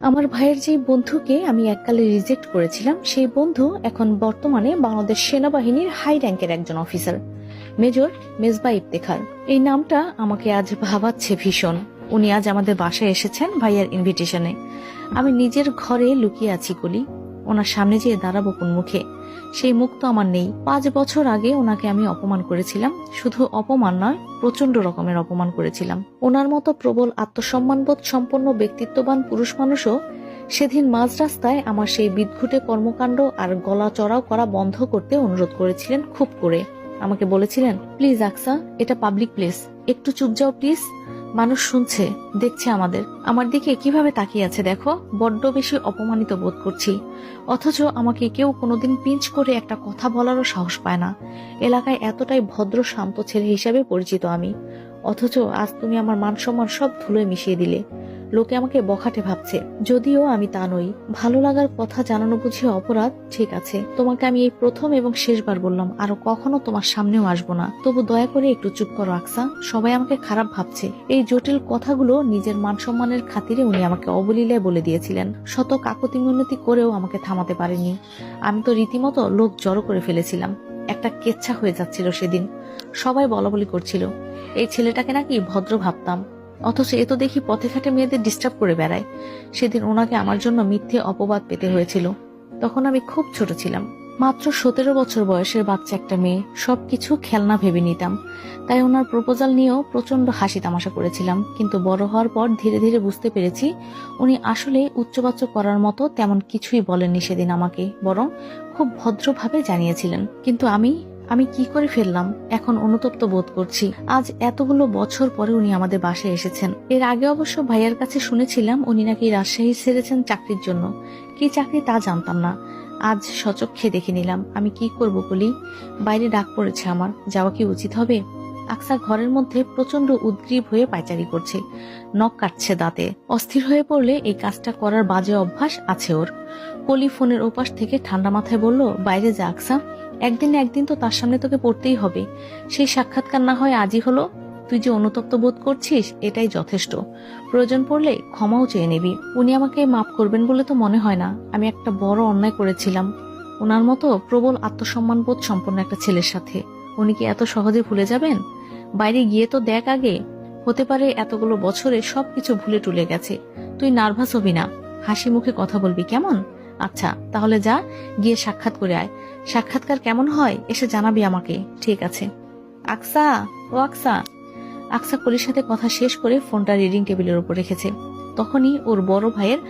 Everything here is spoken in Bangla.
আমার ভাইয়ের যে বন্ধুকে আমি এককালে রিজেক্ট করেছিলাম, সেই বন্ধু এখন বর্তমানে বাংলাদেশ সেনাবাহিনীর হাই র্যাঙ্কের একজন অফিসার, মেজর মেজবা ইফতেখার। এই নামটা আমাকে আজ ভাবাচ্ছে ভীষণ। উনি আজ আমাদের বাসায় এসেছেন ভাইয়ার ইনভিটেশনে। আমি নিজের ঘরে লুকিয়ে আছি কলি, ওনার সামনে যেয়ে দাঁড়াবো কোন মুখে? সেই মুখ তো আমার নেই। 5 বছর আগে ওনাকে আমি অপমান করেছিলাম। শুধু অপমান নয়, প্রচন্ড রকমের অপমান করেছিলাম। ওনার মতো প্রবল আত্মসম্মানবোধ সম্পন্ন ব্যক্তিত্ববান পুরুষ মানুষও সেদিন মাঝ রাস্তায় আমার সেই বিদঘুটে কর্মকাণ্ড আর গলা চড়াও করা বন্ধ করতে অনুরোধ করেছিলেন খুব করে। আমাকে বলেছিলেন, প্লিজ আকসা, এটা পাবলিক প্লেস, একটু চুপ যাও প্লিজ। মানুষ শুনছে, দেখছে আমাদের। আমার দিকে কিভাবে তাকিয়ে আছে দেখো। বড্ড বেশি অপমানিত বোধ করছি। অথচ আমাকে কেউ কোনোদিন পিঞ্চ করে একটা কথা বলারও সাহস পায় না। এলাকায় এতটাই ভদ্র শান্ত ছেলে হিসাবে পরিচিত আমি, অথচ আজ তুমি আমার মান সম্মান সব ধুলোয় মিশিয়ে দিলে। লোকে আমাকে বখাটে ভাবছে, যদিও আমি তা নই। ভালো লাগার কথা জানানো বুঝি অপরাধ? ঠিক আছে, তোমাকে আমি এই প্রথম এবং শেষবার বললাম, আরো কখনো তোমার সামনেও আসবো না। তবু দয়া করে একটু চুপ করো আকসা। সবাই আমাকে খারাপ ভাবছে। এই জটিল কথাগুলো নিজের মান সম্মানের খাতিরে উনি আমাকে অবলীলায় বলে দিয়েছিলেন। শত কাকুতি মিনতি করেও আমাকে থামাতে পারেনি। আমি তো রীতিমতো লোক জড়ো করে ফেলেছিলাম। একটা কেচ্ছা হয়ে যাচ্ছিল সেদিন। সবাই বলাবলি করছিল এই ছেলেটাকে নাকি ভদ্র ভাবতাম, অথচ এ তো দেখি পথে ঘাটে মেয়েদের ডিস্টার্ব করে বেড়ায়। সেদিন ওনাকে আমার জন্য মিথ্যে অপবাদ পেতে হয়েছিল। তখন আমি খুব ছোট ছিলাম, মাত্র 17 বছর বয়সের বাচ্চা একটা মেয়ে। সবকিছু খেলনা ভেবে নিতাম। তাই ওনার প্রপোজাল নিয়েও প্রচন্ড হাসি তামাশা করেছিলাম। কিন্তু বড় হওয়ার পর ধীরে ধীরে বুঝতে পেরেছি উনি আসলে উচ্চবাচ্য করার মতো তেমন কিছুই বলেননি সেদিন আমাকে, বরং খুব ভদ্রভাবে জানিয়েছিলেন। কিন্তু আমি কি করে ফেললাম? এখন অনুতপ্ত বোধ করছি। আজ এতগুলো বছর পরে উনি আমাদের বাসায় এসেছেন। এর আগে অবশ্য ভাইয়ার কাছে শুনেছিলাম উনি নাকি রাজশাহী ছেড়েছেন চাকরির জন্য। কি চাকরি তা জানতাম না, আজ সচক্ষে দেখে নিলাম। আমি কি করব বলি? বাইরে ডাক পড়েছে আমার, যাওয়া কি উচিত হবে? আকসা ঘরের মধ্যে প্রচন্ড উদ্গ্রীব হয়ে পায়চারি করছে, নখ কাটছে দাঁতে। অস্থির হয়ে পড়লে এই কাজটা করার বাজে অভ্যাস আছে ওর। কলি ফোনের ওপাশ থেকে ঠান্ডা মাথায় বলল, বাইরে যা আকসা, একদিন না একদিন তো তার সামনে তোকে পড়তেই হবে। সেই সাক্ষাৎকার না হয় আজই হলো। তুই যে অনুতপ্ত বোধ করছিস এটাই যথেষ্ট। প্রয়োজন পড়লে ক্ষমাও চেয়ে নিবি। উনি আমাকে মাফ করবেন বলে তো মনে হয় না। আমি একটা বড় অন্যায় করেছিলাম ওনার মতো প্রবল আত্মসম্মানবোধ সম্পন্ন একটা ছেলের সাথে। উনি কি এত সহজে ভুলে যাবেন? বাইরে গিয়ে তো দেখ আগে, হতে পারে এতগুলো বছরে সবকিছু ভুলে টুলে গেছে। তুই নার্ভাস হবি না, হাসি মুখে কথা বলবি, কেমন? আচ্ছা তাহলে যা, গিয়ে সাক্ষাৎ করে আয়। সাক্ষাৎকার কেমন হয় এসে জানাবি আমাকে, ঠিক আছে? আকসা, ও আকসা। আকসা কলির সাথে কথা শেষ করে ফোনটা রিডিং টেবিলের উপর রেখেছে। তখনই ওর বড় ভাইয়ের